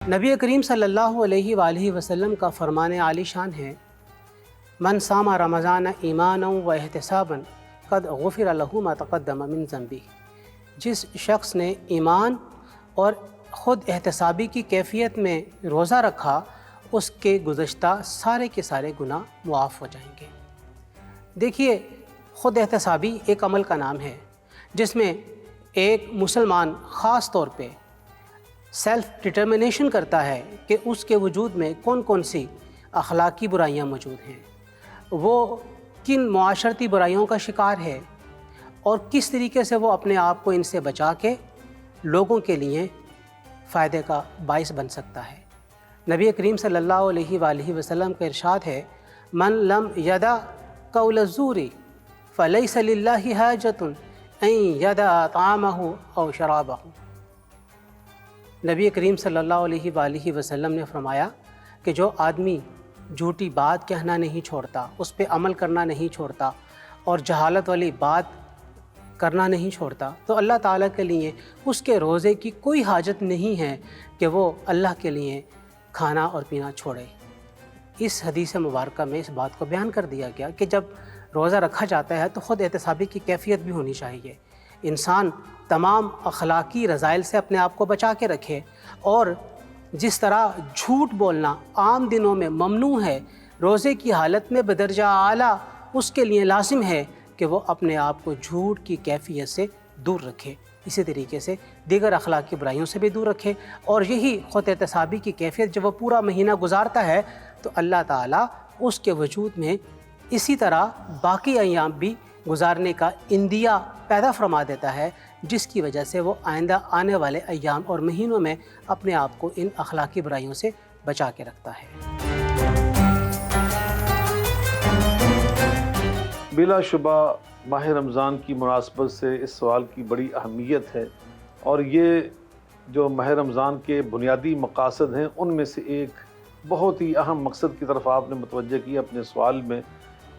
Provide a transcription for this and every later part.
نبی کریم صلی اللہ علیہ وآلہ وسلم کا فرمان عالی شان ہے، من صام رمضان ایمانا و احتسابا قد غفر له ما تقدم من ذنبہ۔ جس شخص نے ایمان اور خود احتسابی کی کیفیت میں روزہ رکھا، اس کے گزشتہ سارے کے سارے گناہ معاف ہو جائیں گے۔ دیکھیے، خود احتسابی ایک عمل کا نام ہے جس میں ایک مسلمان خاص طور پہ سیلف ڈٹرمنیشن کرتا ہے کہ اس کے وجود میں کون کون سی اخلاقی برائیاں موجود ہیں، وہ کن معاشرتی برائیوں کا شکار ہے اور کس طریقے سے وہ اپنے آپ کو ان سے بچا کے لوگوں کے لیے فائدے کا باعث بن سکتا ہے۔ نبی کریم صلی اللہ علیہ وآلہ وسلم کا ارشاد ہے، من لم یدع قول الزور فلیس للہ حاجۃ ان یدع طعامہ او شرابہ۔ نبی کریم صلی اللہ علیہ وآلہ وسلم نے فرمایا کہ جو آدمی جھوٹی بات کہنا نہیں چھوڑتا، اس پہ عمل کرنا نہیں چھوڑتا اور جہالت والی بات کرنا نہیں چھوڑتا، تو اللہ تعالیٰ کے لیے اس کے روزے کی کوئی حاجت نہیں ہے کہ وہ اللہ کے لیے کھانا اور پینا چھوڑے۔ اس حدیث مبارکہ میں اس بات کو بیان کر دیا گیا کہ جب روزہ رکھا جاتا ہے تو خود احتسابی کی کیفیت بھی ہونی چاہیے۔ انسان تمام اخلاقی رذائل سے اپنے آپ کو بچا کے رکھے، اور جس طرح جھوٹ بولنا عام دنوں میں ممنوع ہے، روزے کی حالت میں بدرجہ اعلیٰ اس کے لیے لازم ہے کہ وہ اپنے آپ کو جھوٹ کی کیفیت سے دور رکھے، اسی طریقے سے دیگر اخلاقی برائیوں سے بھی دور رکھے۔ اور یہی خود احتسابی کی کیفیت جب وہ پورا مہینہ گزارتا ہے تو اللہ تعالیٰ اس کے وجود میں اسی طرح باقی ایام بھی گزارنے کا اندیہ پیدا فرما دیتا ہے، جس کی وجہ سے وہ آئندہ آنے والے ایام اور مہینوں میں اپنے آپ کو ان اخلاقی برائیوں سے بچا کے رکھتا ہے۔ بلا شبہ ماہ رمضان کی مناسبت سے اس سوال کی بڑی اہمیت ہے، اور یہ جو ماہ رمضان کے بنیادی مقاصد ہیں ان میں سے ایک بہت ہی اہم مقصد کی طرف آپ نے متوجہ کیا اپنے سوال میں۔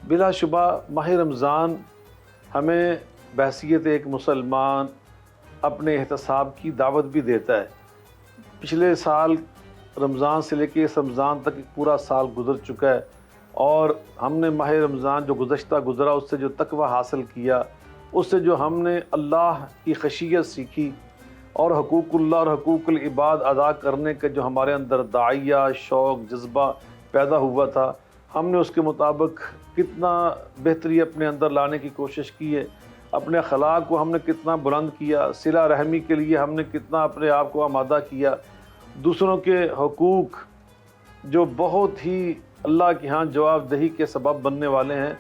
بلا شبہ ماہ رمضان ہمیں بحیثیت ایک مسلمان اپنے احتساب کی دعوت بھی دیتا ہے۔ پچھلے سال رمضان سے لے کے اس رمضان تک ایک پورا سال گزر چکا ہے، اور ہم نے ماہ رمضان جو گزشتہ گزرا اس سے جو تقوی حاصل کیا، اس سے جو ہم نے اللہ کی خشیت سیکھی اور حقوق اللہ اور حقوق العباد ادا کرنے کا جو ہمارے اندر داعیہ شوق جذبہ پیدا ہوا تھا، ہم نے اس کے مطابق کتنا بہتری اپنے اندر لانے کی کوشش کی ہے، اپنے اخلاق کو ہم نے کتنا بلند کیا، صلہ رحمی کے لیے ہم نے کتنا اپنے آپ کو آمادہ کیا، دوسروں کے حقوق جو بہت ہی اللہ کے ہاں جواب دہی کے سبب بننے والے ہیں،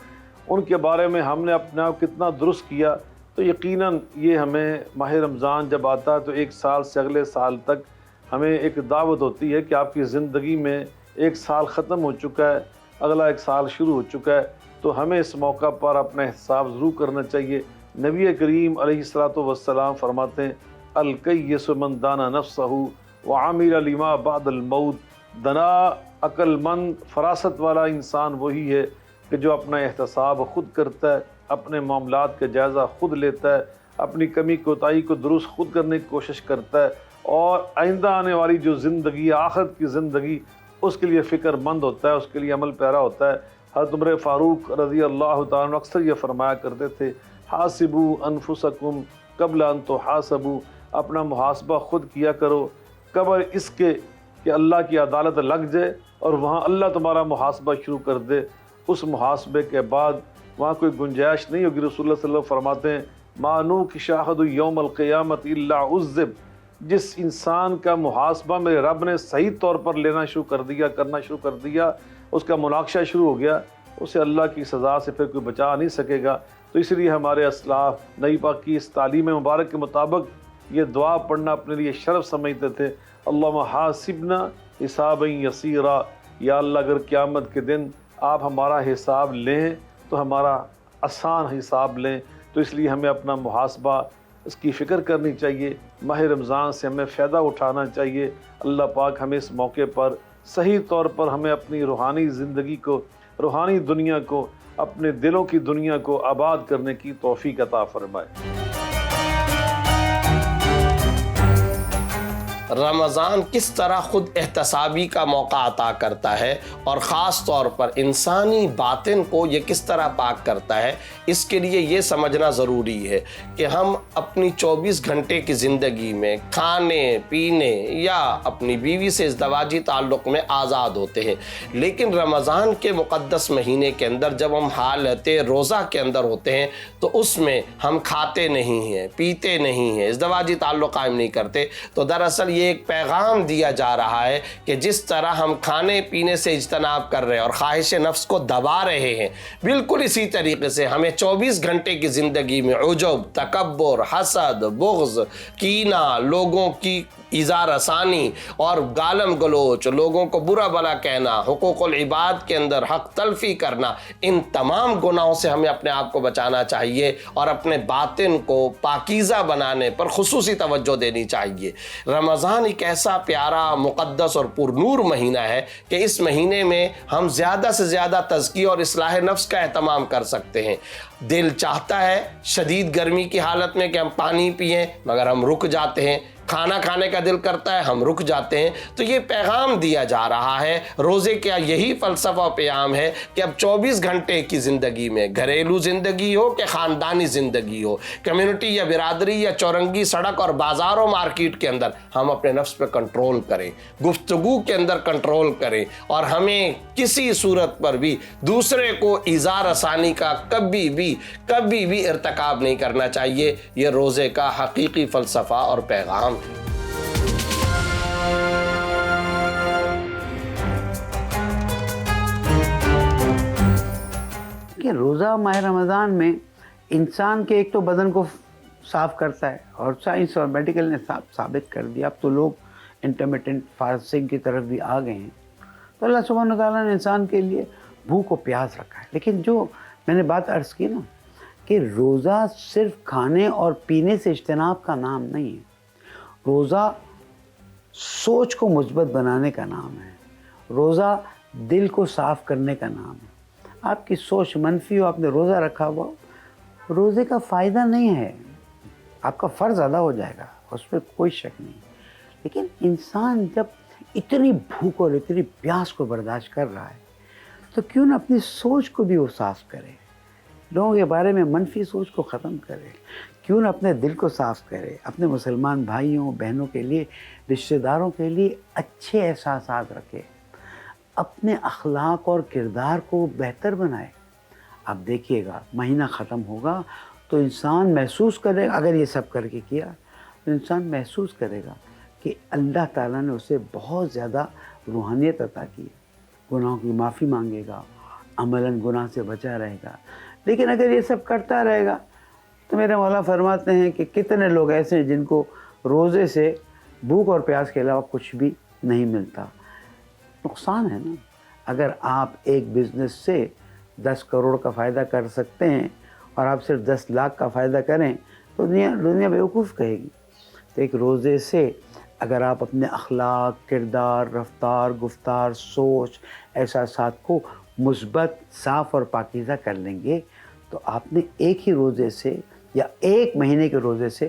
ان کے بارے میں ہم نے اپنے آپ کتنا درست کیا۔ تو یقیناً یہ ہمیں ماہ رمضان جب آتا ہے تو ایک سال سے اگلے سال تک ہمیں ایک دعوت ہوتی ہے کہ آپ کی زندگی میں ایک سال ختم ہو چکا ہے، اگلا ایک سال شروع ہو چکا ہے، تو ہمیں اس موقع پر اپنا احتساب ضرور کرنا چاہیے۔ نبی کریم علیہ الصلوۃ والسلام فرماتے ہیں، الکیس من دانا نفسہ وعمل لما بعد الموت۔ دنا عقل مند فراست والا انسان وہی ہے کہ جو اپنا احتساب خود کرتا ہے، اپنے معاملات کا جائزہ خود لیتا ہے، اپنی کمی کوتاہی کو درست خود کرنے کی کوشش کرتا ہے، اور آئندہ آنے والی جو زندگی آخرت کی زندگی اس کے لیے فکر مند ہوتا ہے، اس کے لیے عمل پیرا ہوتا ہے۔ حضرت عمر فاروق رضی اللہ تعالیٰ عنہ اکثر یہ فرمایا کرتے تھے، حاسبوا انفسکم قبل ان تحاسبوا، اپنا محاسبہ خود کیا کرو قبل اس کے کہ اللہ کی عدالت لگ جائے اور وہاں اللہ تمہارا محاسبہ شروع کر دے۔ اس محاسبے کے بعد وہاں کوئی گنجائش نہیں ہوگی۔ رسول اللہ صلی اللہ علیہ وسلم فرماتے ہیں، مانو کی شاہد یوم القیامت الا عذب۔ جس انسان کا محاسبہ میرے رب نے صحیح طور پر لینا شروع کر دیا، کرنا شروع کر دیا، اس کا مناقشہ شروع ہو گیا، اسے اللہ کی سزا سے پھر کوئی بچا نہیں سکے گا۔ تو اس لیے ہمارے اسلاف نبی پاک کی اس تعلیم مبارک کے مطابق یہ دعا پڑھنا اپنے لیے شرف سمجھتے تھے، اللہم حاسبنا حسابا یسیرا، یا اللہ اگر قیامت کے دن آپ ہمارا حساب لیں تو ہمارا آسان حساب لیں۔ تو اس لیے ہمیں اپنا محاسبہ اس کی فکر کرنی چاہیے، ماہ رمضان سے ہمیں فائدہ اٹھانا چاہیے۔ اللہ پاک ہمیں اس موقع پر صحیح طور پر ہمیں اپنی روحانی زندگی کو، روحانی دنیا کو، اپنے دلوں کی دنیا کو آباد کرنے کی توفیق عطا فرمائے۔ رمضان کس طرح خود احتسابی کا موقع عطا کرتا ہے اور خاص طور پر انسانی باطن کو یہ کس طرح پاک کرتا ہے، اس کے لیے یہ سمجھنا ضروری ہے کہ ہم اپنی 24 گھنٹے کی زندگی میں کھانے پینے یا اپنی بیوی سے ازدواجی تعلق میں آزاد ہوتے ہیں، لیکن رمضان کے مقدس مہینے کے اندر جب ہم حالت روزہ کے اندر ہوتے ہیں تو اس میں ہم کھاتے نہیں ہیں، پیتے نہیں ہیں، ازدواجی تعلق قائم نہیں کرتے۔ تو دراصل یہ ایک پیغام دیا جا رہا ہے کہ جس طرح ہم کھانے پینے سے اجتناب کر رہے ہیں اور خواہش نفس کو دبا رہے ہیں، بالکل اسی طریقے سے ہمیں 24 گھنٹے کی زندگی میں عجب، تکبر، حسد، بغض، کینہ، لوگوں کی ایذا رسانی اور گالم گلوچ، لوگوں کو برا بھلا کہنا، حقوق العباد کے اندر حق تلفی کرنا، ان تمام گناہوں سے ہمیں اپنے آپ کو بچانا چاہیے اور اپنے باطن کو پاکیزہ بنانے پر خصوصی توجہ دینی چاہیے۔ رمضان ایک ایسا پیارا، مقدس اور پرنور مہینہ ہے کہ اس مہینے میں ہم زیادہ سے زیادہ تزکیہ اور اصلاح نفس کا اہتمام کر سکتے ہیں۔ دل چاہتا ہے شدید گرمی کی حالت میں کہ ہم پانی پئیں، مگر ہم رک جاتے ہیں، کھانا کھانے کا دل کرتا ہے، ہم رک جاتے ہیں۔ تو یہ پیغام دیا جا رہا ہے، روزے کا یہی فلسفہ و پیغام ہے کہ اب 24 گھنٹے کی زندگی میں، گھریلو زندگی ہو کہ خاندانی زندگی ہو، کمیونٹی یا برادری یا چورنگی، سڑک اور بازار و مارکیٹ کے اندر، ہم اپنے نفس پہ کنٹرول کریں، گفتگو کے اندر کنٹرول کریں، اور ہمیں کسی صورت پر بھی دوسرے کو ایذا رسانی کا کبھی بھی ارتکاب نہیں کرنا چاہیے۔ یہ روزے کا حقیقی فلسفہ اور پیغام ہے۔ کہ روزہ ماہ رمضان میں انسان کے ایک تو بدن کو صاف کرتا ہے، اور سائنس اور میڈیکل نے ثابت کر دیا، اب تو لوگ انٹرمیٹنٹ فاسٹنگ کی طرف بھی آ گئے ہیں۔ تو اللہ سبحانہ وتعالیٰ نے انسان کے لیے بھوک و پیاس رکھا ہے، لیکن جو میں نے بات عرض کی نا کہ روزہ صرف کھانے اور پینے سے اجتناب کا نام نہیں ہے، روزہ سوچ کو مثبت بنانے کا نام ہے، روزہ دل کو صاف کرنے کا نام ہے۔ آپ کی سوچ منفی ہو، آپ نے روزہ رکھا ہوا، روزے کا فائدہ نہیں ہے، آپ کا فرض ادا ہو جائے گا، اس پہ کوئی شک نہیں، لیکن انسان جب اتنی بھوک اور اتنی پیاس کو برداشت کر رہا ہے تو کیوں نہ اپنی سوچ کو بھی وہ صاف کرے، لوگوں کے بارے میں منفی سوچ کو ختم کرے، کیوں نہ اپنے دل کو صاف کرے، اپنے مسلمان بھائیوں بہنوں کے لیے، رشتہ داروں کے لیے اچھے احساسات رکھے، اپنے اخلاق اور کردار کو بہتر بنائے۔ اب دیکھیے گا مہینہ ختم ہوگا تو انسان محسوس کرے گا، اگر یہ سب کر کے کیا تو انسان محسوس کرے گا کہ اللہ تعالیٰ نے اسے بہت زیادہ روحانیت عطا کی ہے، گناہوں کی معافی مانگے گا، عملاً گناہ سے بچا رہے گا۔ لیکن اگر یہ سب کرتا رہے گا تو میرے مولا فرماتے ہیں کہ کتنے لوگ ایسے ہیں جن کو روزے سے بھوک اور پیاس کے علاوہ کچھ بھی نہیں ملتا۔ نقصان ہے نا، اگر آپ ایک بزنس سے 10 کروڑ کا فائدہ کر سکتے ہیں اور آپ صرف 10 لاکھ کا فائدہ کریں تو دنیا بیوقوف کہے گی۔ تو ایک روزے سے اگر آپ اپنے اخلاق، کردار، رفتار، گفتار، سوچ، احساسات کو مثبت، صاف اور پاکیزہ کر لیں گے تو آپ نے ایک ہی روزے سے یا ایک مہینے کے روزے سے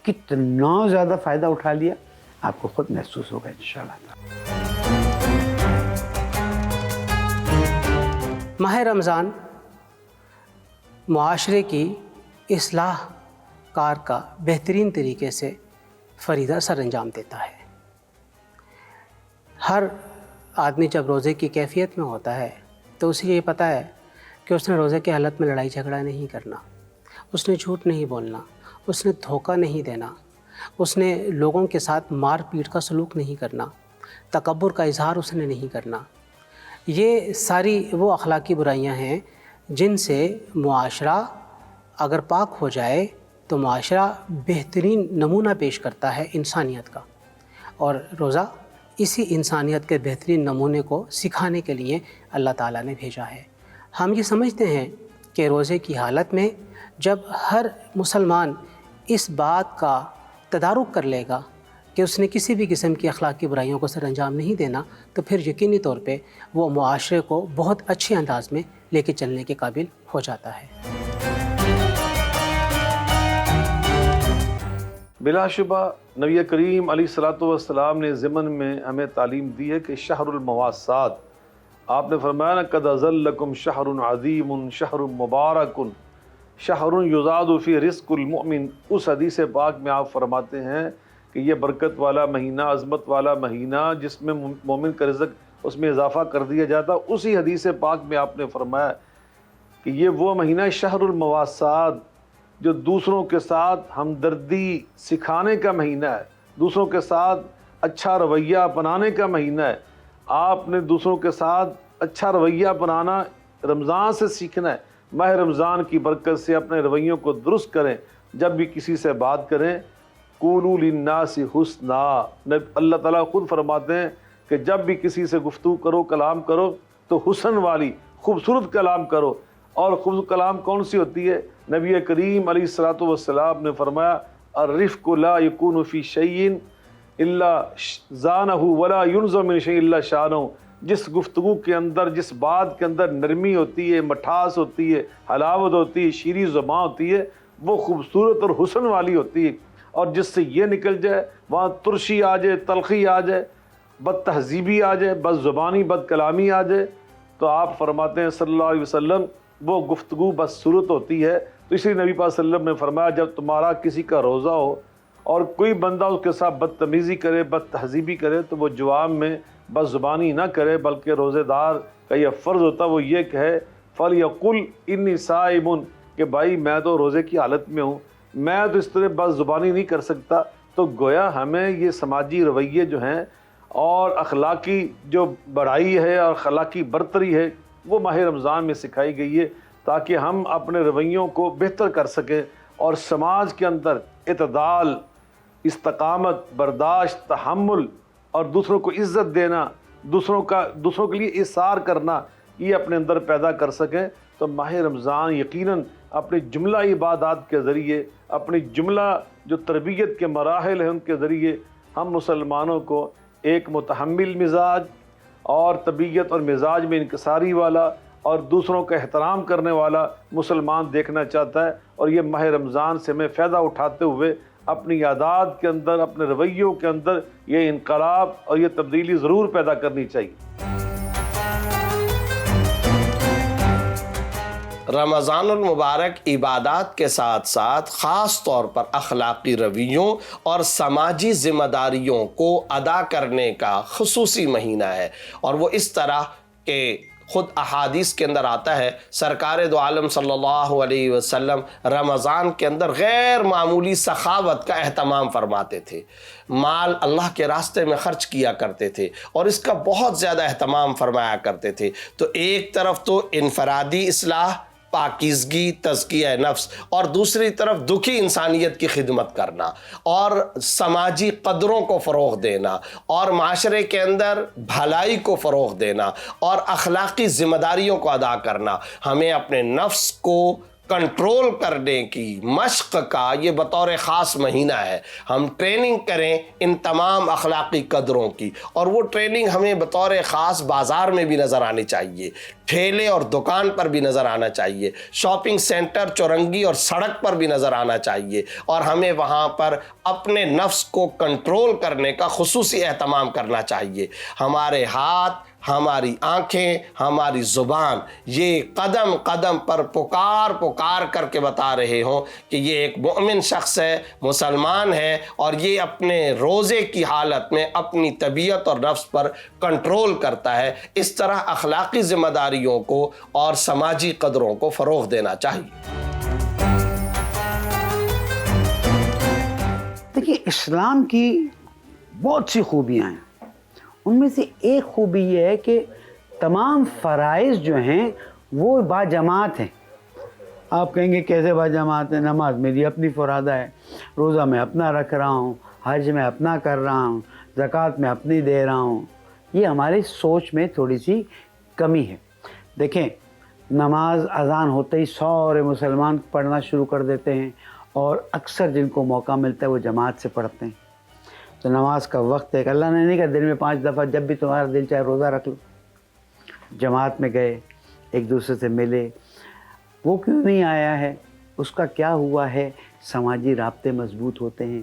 کتنا زیادہ فائدہ اٹھا لیا، آپ کو خود محسوس ہوگا انشاءاللہ۔ ماہ رمضان معاشرے کی اصلاح کار کا بہترین طریقے سے فریضہ سر انجام دیتا ہے۔ ہر آدمی جب روزے کی کیفیت میں ہوتا ہے تو اسے یہ پتہ ہے کہ اس نے روزے کے حالت میں لڑائی جھگڑا نہیں کرنا، اس نے جھوٹ نہیں بولنا، اس نے دھوکہ نہیں دینا، اس نے لوگوں کے ساتھ مار پیٹ کا سلوک نہیں کرنا، تکبر کا اظہار اس نے نہیں کرنا۔ یہ ساری وہ اخلاقی برائیاں ہیں جن سے معاشرہ اگر پاک ہو جائے تو معاشرہ بہترین نمونہ پیش کرتا ہے انسانیت کا، اور روزہ اسی انسانیت کے بہترین نمونے کو سکھانے کے لیے اللہ تعالیٰ نے بھیجا ہے۔ ہم یہ سمجھتے ہیں کہ روزے کی حالت میں جب ہر مسلمان اس بات کا تدارک کر لے گا کہ اس نے کسی بھی قسم کی اخلاقی برائیوں کو سر انجام نہیں دینا، تو پھر یقینی طور پہ وہ معاشرے کو بہت اچھے انداز میں لے کے چلنے کے قابل ہو جاتا ہے۔ بلا شبہ نبی کریم علیہ الصلوۃ والسلام نے ضمن میں ہمیں تعلیم دی ہے کہ شہر المواسات، آپ نے فرمایا نا قد ظلکم شہر عظیم شہر مبارک شہر یزاد فی رزق المؤمن، اس حدیث پاک میں آپ فرماتے ہیں کہ یہ برکت والا مہینہ، عظمت والا مہینہ جس میں مومن کا رزق اس میں اضافہ کر دیا جاتا، اسی حدیث پاک میں آپ نے فرمایا کہ یہ وہ مہینہ شہر المواسات جو دوسروں کے ساتھ ہمدردی سکھانے کا مہینہ ہے، دوسروں کے ساتھ اچھا رویہ اپنانے کا مہینہ ہے۔ آپ نے دوسروں کے ساتھ اچھا رویہ اپنانا رمضان سے سیکھنا ہے۔ ماہ رمضان کی برکت سے اپنے رویوں کو درست کریں، جب بھی کسی سے بات کریں قولوا للناس حسنا، اللہ تعالیٰ خود فرماتے ہیں کہ جب بھی کسی سے گفتگو کرو، کلام کرو تو حسن والی خوبصورت کلام کرو۔ اور خوبصورت کلام کون سی ہوتی ہے؟ نبی کریم علیہ الصلوۃ والسلام نے فرمایا الرفق لا یکون فی شیء الا زانہ ولا ینزع من شیء الا شانہ، جس گفتگو کے اندر، جس بات کے اندر نرمی ہوتی ہے، مٹھاس ہوتی ہے، حلاوت ہوتی ہے، شیریں زباں ہوتی ہے، وہ خوبصورت اور حسن والی ہوتی ہے۔ اور جس سے یہ نکل جائے وہاں ترشی آ جائے، تلخی آ جائے، بد تہذیبی آ جائے، بد زبانی، بد کلامی آ جائے، تو آپ فرماتے ہیں صلی اللہ علیہ وسلم وہ گفتگو بدصورت ہوتی ہے۔ تو اسی نبی پاک صلی اللہ علیہ وسلم نے فرمایا جب تمہارا کسی کا روزہ ہو اور کوئی بندہ اس کے ساتھ بدتمیزی کرے، بد تہذیبی کرے، تو وہ جواب میں بد زبانی نہ کرے، بلکہ روزے دار کا یہ فرض ہوتا ہے وہ یہ کہے فَلْيَقُلْ إِنِّي صَائِمٌ، کہ بھائی میں تو روزے کی حالت میں ہوں، میں تو اس طرح بد زبانی نہیں کر سکتا۔ تو گویا ہمیں یہ سماجی رویے جو ہیں اور اخلاقی جو بڑائی ہے اور اخلاقی برتری ہے وہ ماہ رمضان میں سکھائی گئی ہے، تاکہ ہم اپنے رویوں کو بہتر کر سکیں اور سماج کے اندر اعتدال، استقامت، برداشت، تحمل اور دوسروں کو عزت دینا، دوسروں کے لیے احسار کرنا، یہ اپنے اندر پیدا کر سکیں۔ تو ماہ رمضان یقیناً اپنے جملہ عبادات کے ذریعے، اپنی جملہ جو تربیت کے مراحل ہیں ان کے ذریعے ہم مسلمانوں کو ایک متحمل مزاج اور طبیعت اور مزاج میں انکساری والا اور دوسروں کا احترام کرنے والا مسلمان دیکھنا چاہتا ہے۔ اور یہ ماہ رمضان سے میں فائدہ اٹھاتے ہوئے اپنی عادات کے اندر، اپنے رویوں کے اندر یہ انقلاب اور یہ تبدیلی ضرور پیدا کرنی چاہیے۔ رمضان المبارک عبادات کے ساتھ ساتھ خاص طور پر اخلاقی رویوں اور سماجی ذمہ داریوں کو ادا کرنے کا خصوصی مہینہ ہے، اور وہ اس طرح کہ خود احادیث کے اندر آتا ہے سرکار دو عالم صلی اللہ علیہ وسلم رمضان کے اندر غیر معمولی سخاوت کا اہتمام فرماتے تھے، مال اللہ کے راستے میں خرچ کیا کرتے تھے اور اس کا بہت زیادہ اہتمام فرمایا کرتے تھے۔ تو ایک طرف تو انفرادی اصلاح، پاکیزگی، تزکیہ نفس، اور دوسری طرف دکھی انسانیت کی خدمت کرنا اور سماجی قدروں کو فروغ دینا اور معاشرے کے اندر بھلائی کو فروغ دینا اور اخلاقی ذمہ داریوں کو ادا کرنا۔ ہمیں اپنے نفس کو کنٹرول کرنے کی مشق کا یہ بطور خاص مہینہ ہے۔ ہم ٹریننگ کریں ان تمام اخلاقی قدروں کی، اور وہ ٹریننگ ہمیں بطور خاص بازار میں بھی نظر آنی چاہیے، ٹھیلے اور دکان پر بھی نظر آنا چاہیے، شاپنگ سینٹر، چورنگی اور سڑک پر بھی نظر آنا چاہیے، اور ہمیں وہاں پر اپنے نفس کو کنٹرول کرنے کا خصوصی اہتمام کرنا چاہیے۔ ہمارے ہاتھ، ہماری آنکھیں، ہماری زبان یہ قدم قدم پر پکار کر کے بتا رہے ہوں کہ یہ ایک مومن شخص ہے، مسلمان ہے، اور یہ اپنے روزے کی حالت میں اپنی طبیعت اور نفس پر کنٹرول کرتا ہے۔ اس طرح اخلاقی ذمہ داریوں کو اور سماجی قدروں کو فروغ دینا چاہیے۔ دیکھیے، اسلام کی بہت سی خوبیاں ہیں، ان میں سے ایک خوبی یہ ہے کہ تمام فرائض جو ہیں وہ با جماعت ہیں۔ آپ کہیں گے کیسے با جماعت ہے؟ نماز میری اپنی فرادہ ہے، روزہ میں اپنا رکھ رہا ہوں، حج میں اپنا کر رہا ہوں، زکوٰۃ میں اپنی دے رہا ہوں۔ یہ ہماری سوچ میں تھوڑی سی کمی ہے۔ دیکھیں، نماز اذان ہوتے ہی سارے مسلمان پڑھنا شروع کر دیتے ہیں، اور اکثر جن کو موقع ملتا ہے وہ جماعت سے پڑھتے ہیں۔ تو نماز کا وقت ہے کہ اللہ نے نہیں کہا دن میں 5 دفعہ جب بھی تمہارا دل چاہے روزہ رکھ لو۔ جماعت میں گئے، ایک دوسرے سے ملے، وہ کیوں نہیں آیا ہے، اس کا کیا ہوا ہے؟ سماجی رابطے مضبوط ہوتے ہیں،